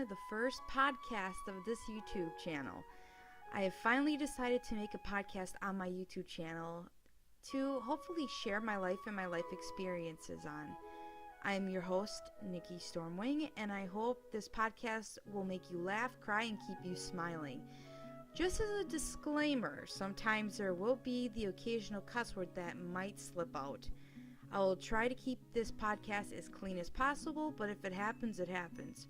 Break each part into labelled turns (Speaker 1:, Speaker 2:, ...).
Speaker 1: to the first podcast of this YouTube channel. I have finally decided to make a podcast on my YouTube channel to hopefully share my life and my life experiences on. I am your host, Nikki Stormwing, and I hope this podcast will make you laugh, cry, and keep you smiling. Just as a disclaimer, sometimes there will be the occasional cuss word that might slip out. I will try to keep this podcast as clean as possible, but if it happens, it happens.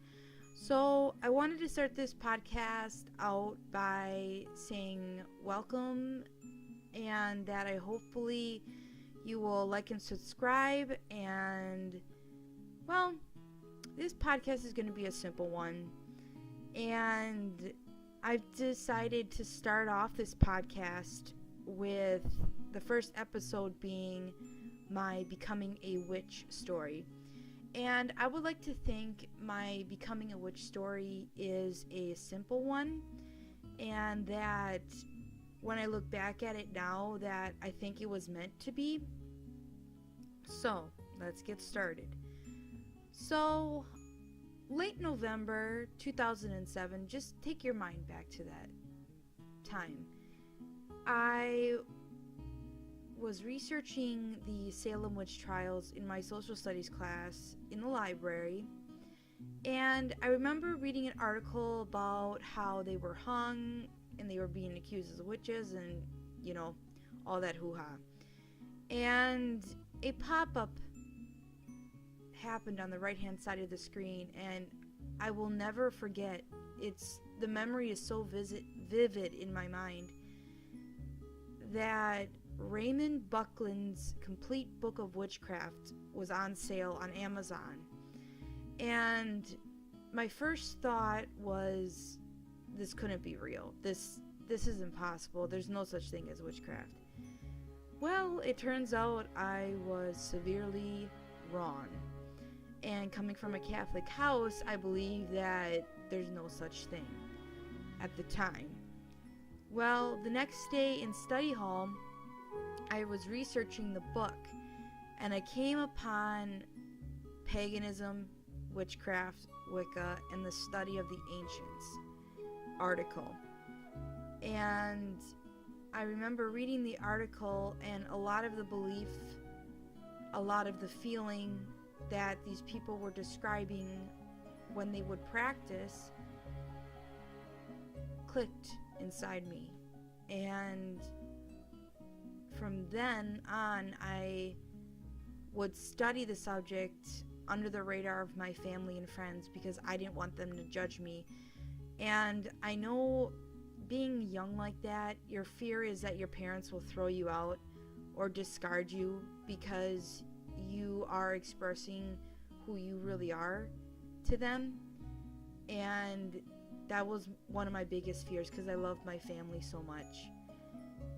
Speaker 1: So I wanted to start this podcast out by saying welcome, and that I hopefully you will like and subscribe. And well, this podcast is going to be a simple one, and I've decided to start off this podcast with the first episode being my Becoming a Witch story. And I would like to think my Becoming a Witch story is a simple one, and that when I look back at it now, that I think it was meant to be. So, let's get started. So, late November 2007, just take your mind back to that time. I was researching the Salem witch trials in my social studies class in the library, and I remember reading an article about how they were hung and they were being accused as witches and, all that hoo-ha. And a pop-up happened on the right-hand side of the screen, and I will never forget. The memory is so vivid in my mind that Raymond Buckland's Complete Book of Witchcraft was on sale on Amazon. And my first thought was, this couldn't be real. This is impossible. There's no such thing as witchcraft. Well, it turns out I was severely wrong. And coming from a Catholic house, I believe that there's no such thing at the time. Well, the next day in study hall, I was researching the book, and I came upon paganism, witchcraft, Wicca, and the study of the ancients article. And I remember reading the article, and a lot of the belief, a lot of the feeling that these people were describing when they would practice clicked inside me. And from then on, I would study the subject under the radar of my family and friends because I didn't want them to judge me. And I know, being young like that, your fear is that your parents will throw you out or discard you because you are expressing who you really are to them. And that was one of my biggest fears because I love my family so much.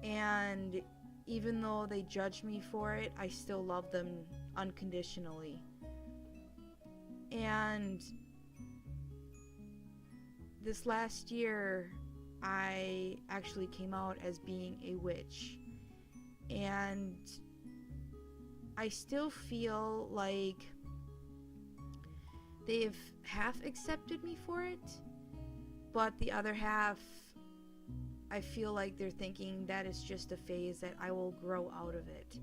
Speaker 1: And even though they judge me for it, I still love them unconditionally. And this last year, I actually came out as being a witch. And I still feel like they've half accepted me for it, but the other half, I feel like they're thinking that it's just a phase, that I will grow out of it.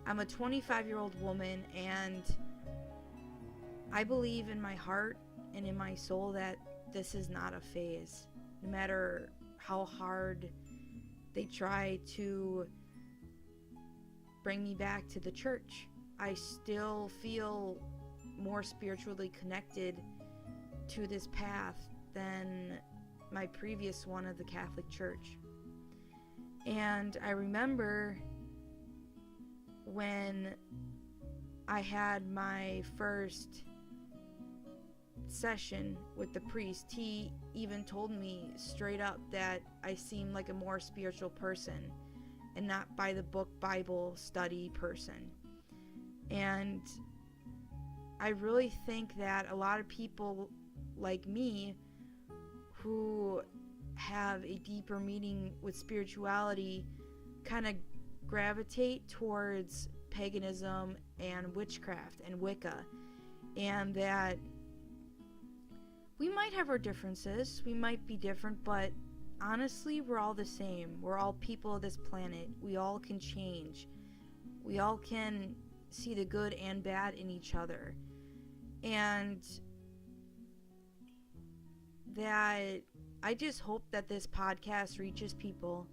Speaker 1: I'm a 25-year-old woman, and I believe in my heart and in my soul that this is not a phase. No matter how hard they try to bring me back to the church, I still feel more spiritually connected to this path than my previous one of the Catholic Church. And I remember when I had my first session with the priest, he even told me straight up that I seemed like a more spiritual person and not by the book Bible study person. And I really think that a lot of people like me who have a deeper meaning with spirituality kind of gravitate towards paganism and witchcraft and Wicca, and that We might have our differences, we might be different, but honestly, we're all the same. We're all people of this planet. We all can change. We all can see the good and bad in each other. And that I just hope that this podcast reaches people,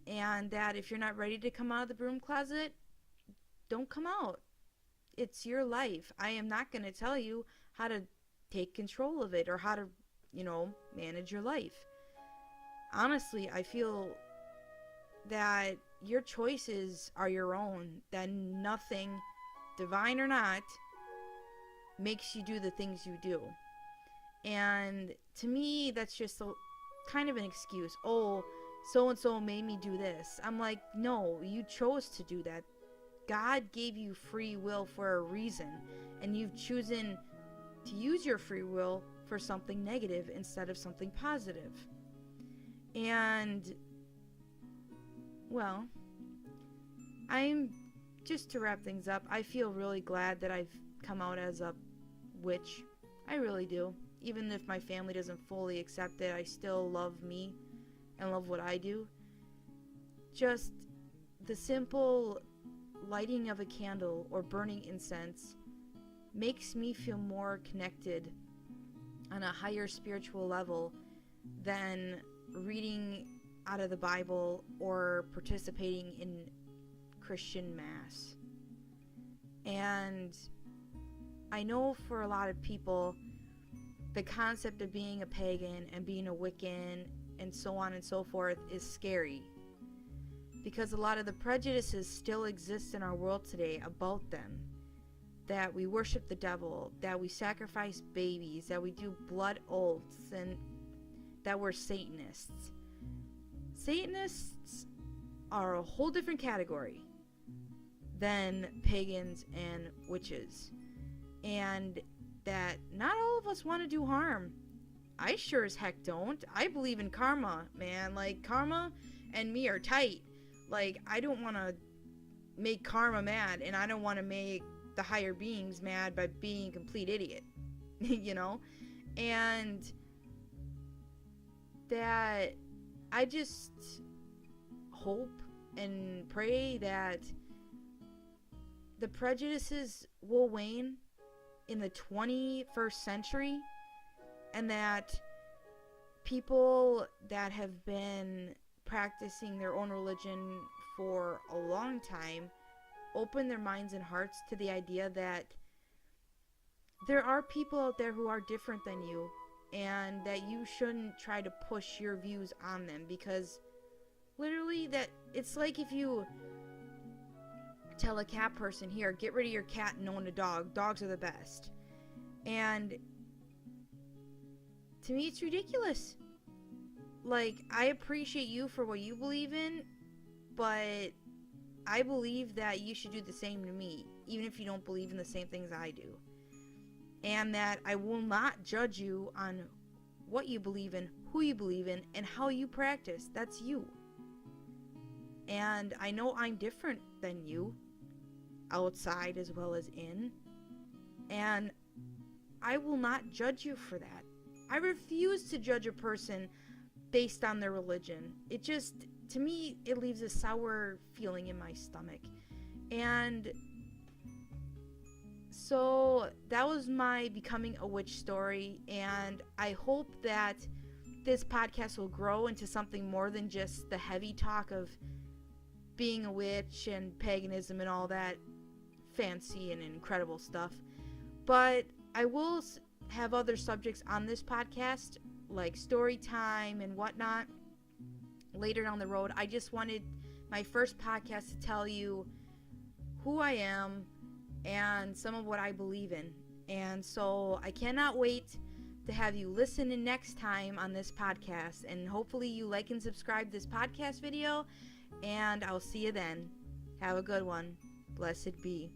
Speaker 1: and that if you're not ready to come out of the broom closet, don't come out. It's your life. I am not going to tell you how to take control of it or how to, manage your life. Honestly, I feel that your choices are your own, that nothing, divine or not, makes you do the things you do. And to me, that's just kind of an excuse. Oh, so-and-so made me do this. I'm like, no, you chose to do that. God gave you free will for a reason, and you've chosen to use your free will for something negative instead of something positive. And, well, just to wrap things up, I feel really glad that I've come out as a witch. I really do. Even if my family doesn't fully accept it, I still love me and love what I do. Just the simple lighting of a candle or burning incense makes me feel more connected on a higher spiritual level than reading out of the Bible or participating in Christian Mass. And I know for a lot of people, the concept of being a pagan and being a Wiccan and so on and so forth is scary, because a lot of the prejudices still exist in our world today about them. That we worship the devil, that we sacrifice babies, that we do blood oaths, and that we're Satanists. Satanists are a whole different category than pagans and witches. And that not all of us want to do harm. I sure as heck don't. I believe in karma, man. Like, karma and me are tight. Like, I don't want to make karma mad, and I don't want to make the higher beings mad by being a complete idiot. And that I just hope and pray that the prejudices will wane in the 21st century, and that people that have been practicing their own religion for a long time open their minds and hearts to the idea that there are people out there who are different than you, and that you shouldn't try to push your views on them, because literally that it's like if you tell a cat person, here, get rid of your cat and own a dog. Dogs are the best. And to me, it's ridiculous. Like, I appreciate you for what you believe in, but I believe that you should do the same to me, even if you don't believe in the same things I do. And that I will not judge you on what you believe in, who you believe in, and how you practice. That's you. And I know I'm different than you, outside as well as in. And I will not judge you for that. I refuse to judge a person based on their religion. It just, to me, it leaves a sour feeling in my stomach. And so that was my becoming a witch story, and I hope that this podcast will grow into something more than just the heavy talk of being a witch and paganism and all that fancy and incredible stuff. But I will have other subjects on this podcast, like story time and whatnot, later down the road. I just wanted my first podcast to tell you who I am and some of what I believe in. And so I cannot wait to have you listen in next time on this podcast. And hopefully you like and subscribe this podcast video. And I'll see you then. Have a good one. Blessed be.